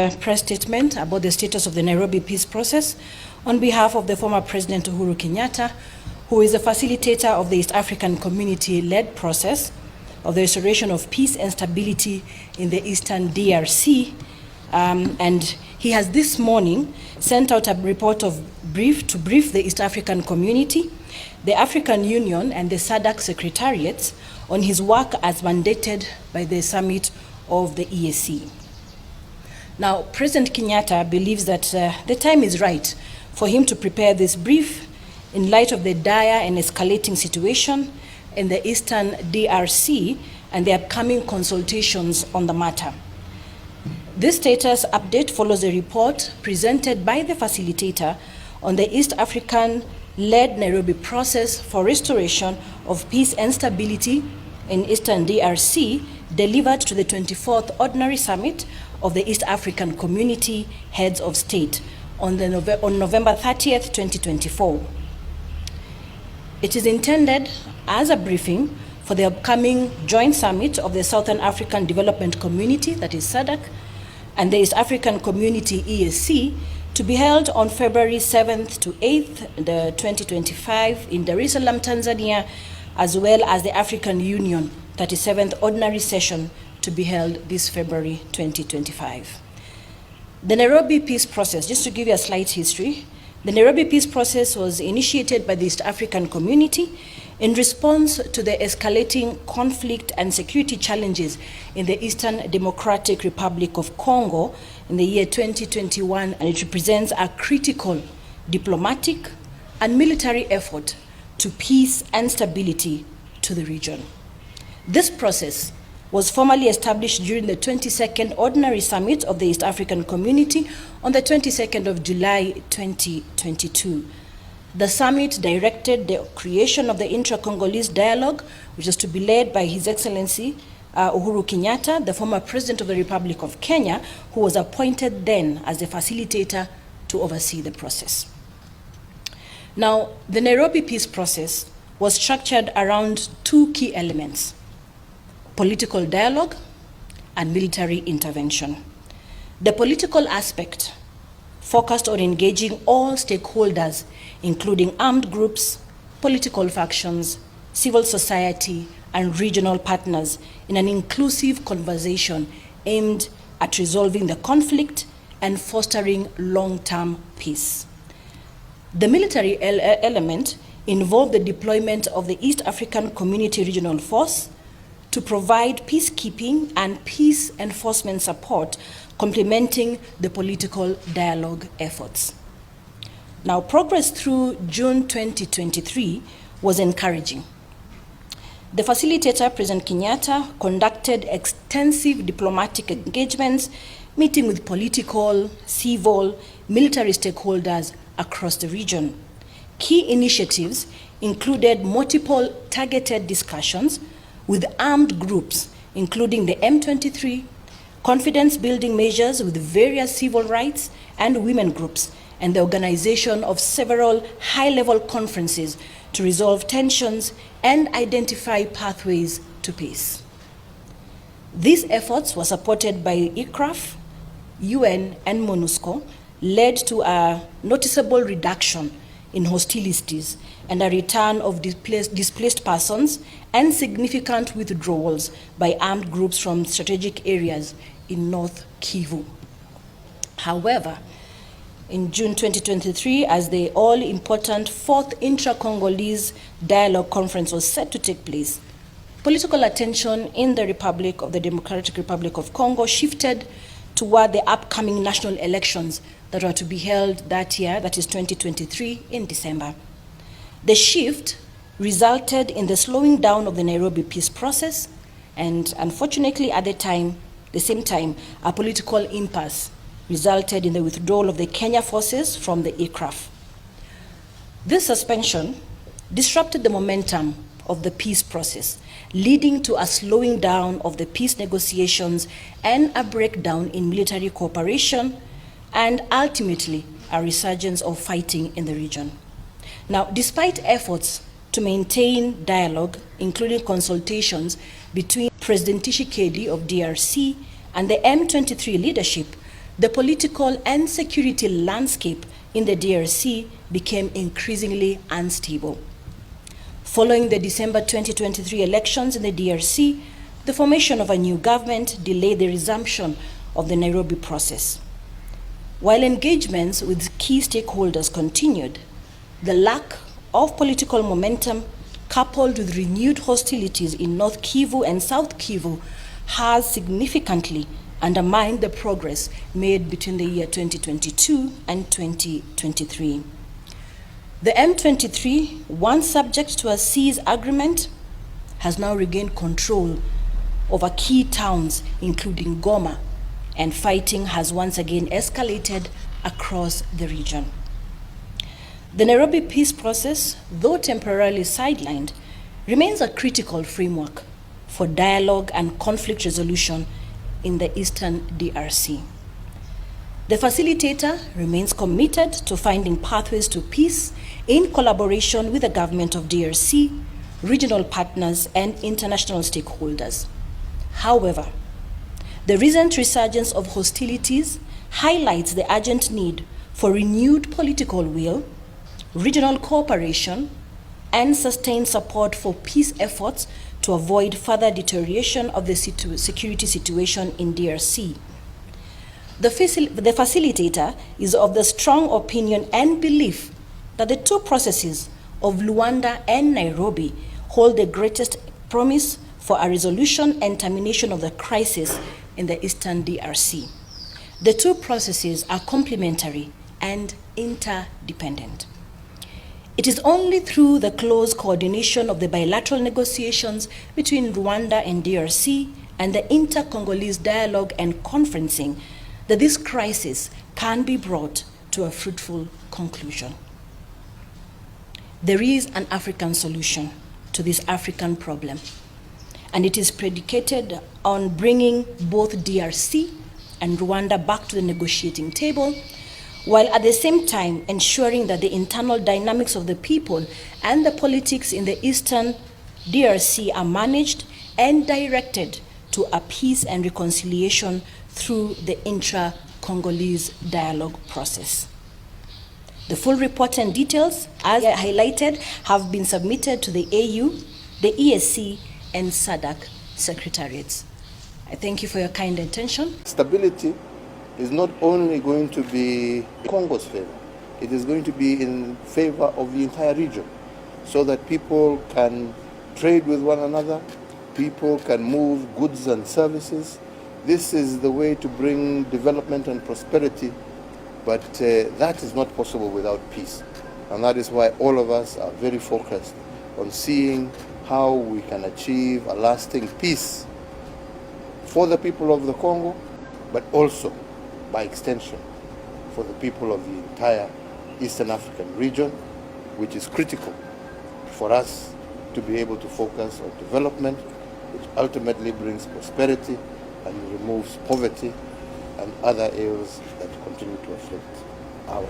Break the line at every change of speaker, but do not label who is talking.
a press statement about the status of the Nairobi peace process on behalf of the former President Uhuru Kenyatta, who is the facilitator of the East African community-led process of the restoration of peace and stability in the Eastern DRC. And he has this morning sent out a report to brief the East African community, the African Union and the SADC secretariats on his work as mandated by the summit of the EAC. Now, President Kenyatta believes that the time is right for him to prepare this brief in light of the dire and escalating situation in the Eastern DRC and the upcoming consultations on the matter. This status update follows a report presented by the facilitator on the East African-led Nairobi process for restoration of peace and stability in Eastern DRC, delivered to the 24th Ordinary Summit of the East African Community Heads of State on November 30th, 2024. It is intended as a briefing for the upcoming joint summit of the Southern African Development Community, that is SADC, and the East African Community EAC, to be held on February 7th to 8th, 2025 in Dar es Salaam, Tanzania, as well as the African Union 37th Ordinary Session to be held this February 2025. The Nairobi peace process, just to give you a slight history, the Nairobi peace process was initiated by the East African community in response to the escalating conflict and security challenges in the Eastern Democratic Republic of Congo in the year 2021, and it represents a critical diplomatic and military effort to peace and stability to the region. This process was formally established during the 22nd Ordinary Summit of the East African Community on the 22nd of July 2022. The summit directed the creation of the intra-Congolese dialogue, which is to be led by His Excellency Uhuru Kenyatta, the former President of the Republic of Kenya, who was appointed then as the facilitator to oversee the process. Now, the Nairobi peace process was structured around two key elements: political dialogue and military intervention. The political aspect focused on engaging all stakeholders, including armed groups, political factions, civil society, and regional partners, in an inclusive conversation aimed at resolving the conflict and fostering long-term peace. The military element involved the deployment of the East African Community Regional Force to provide peacekeeping and peace enforcement support, complementing the political dialogue efforts. Now, progress through June 2023 was encouraging. The facilitator, President Kenyatta, conducted extensive diplomatic engagements, meeting with political, civil, military stakeholders across the region. Key initiatives included multiple targeted discussions with armed groups, including the M23, confidence-building measures with various civil rights and women groups, and the organization of several high-level conferences to resolve tensions and identify pathways to peace. These efforts were supported by ICRAF, UN, and MONUSCO, led to a noticeable reduction in hostilities and a return of displaced persons and significant withdrawals by armed groups from strategic areas in North Kivu. However, in June 2023, as the all-important fourth intra-Congolese dialogue conference was set to take place, political attention in the Democratic Republic of Congo shifted toward the upcoming national elections that are to be held that year, that is 2023, in December. The shift resulted in the slowing down of the Nairobi peace process, and unfortunately at the same time, a political impasse resulted in the withdrawal of the Kenya forces from the ICRAF. This suspension disrupted the momentum of the peace process, leading to a slowing down of the peace negotiations and a breakdown in military cooperation, and ultimately a resurgence of fighting in the region. Now, despite efforts to maintain dialogue, including consultations between President Tshisekedi of DRC and the M23 leadership, the political and security landscape in the DRC became increasingly unstable. Following the December 2023 elections in the DRC, the formation of a new government delayed the resumption of the Nairobi process. While engagements with key stakeholders continued, the lack of political momentum, coupled with renewed hostilities in North Kivu and South Kivu, has significantly undermined the progress made between the year 2022 and 2023. The M23, once subject to a cease agreement, has now regained control over key towns, including Goma, and fighting has once again escalated across the region. The Nairobi peace process, though temporarily sidelined, remains a critical framework for dialogue and conflict resolution in the eastern DRC. The facilitator remains committed to finding pathways to peace in collaboration with the government of DRC, regional partners, and international stakeholders. However, the recent resurgence of hostilities highlights the urgent need for renewed political will, regional cooperation, and sustained support for peace efforts to avoid further deterioration of the security situation in DRC. The facilitator is of the strong opinion and belief that the two processes of Luanda and Nairobi hold the greatest promise for a resolution and termination of the crisis in the eastern DRC. The two processes are complementary and interdependent. It is only through the close coordination of the bilateral negotiations between Rwanda and DRC and the inter-Congolese dialogue and conferencing that this crisis can be brought to a fruitful conclusion. There is an African solution to this African problem, and it is predicated on bringing both DRC and Rwanda back to the negotiating table, while at the same time ensuring that the internal dynamics of the people and the politics in the eastern DRC are managed and directed to a peace and reconciliation through the intra-Congolese dialogue process. The full report and details, as highlighted, have been submitted to the AU, the ESC, and SADC secretariats. I thank you for your kind attention.
Stability is not only going to be Congo's favor, it is going to be in favor of the entire region, so that people can trade with one another, people can move goods and services. This is the way to bring development and prosperity, but that is not possible without peace. And that is why all of us are very focused on seeing how we can achieve a lasting peace for the people of the Congo, but also, by extension, for the people of the entire Eastern African region, which is critical for us to be able to focus on development, which ultimately brings prosperity and removes poverty and other ills that continue to afflict our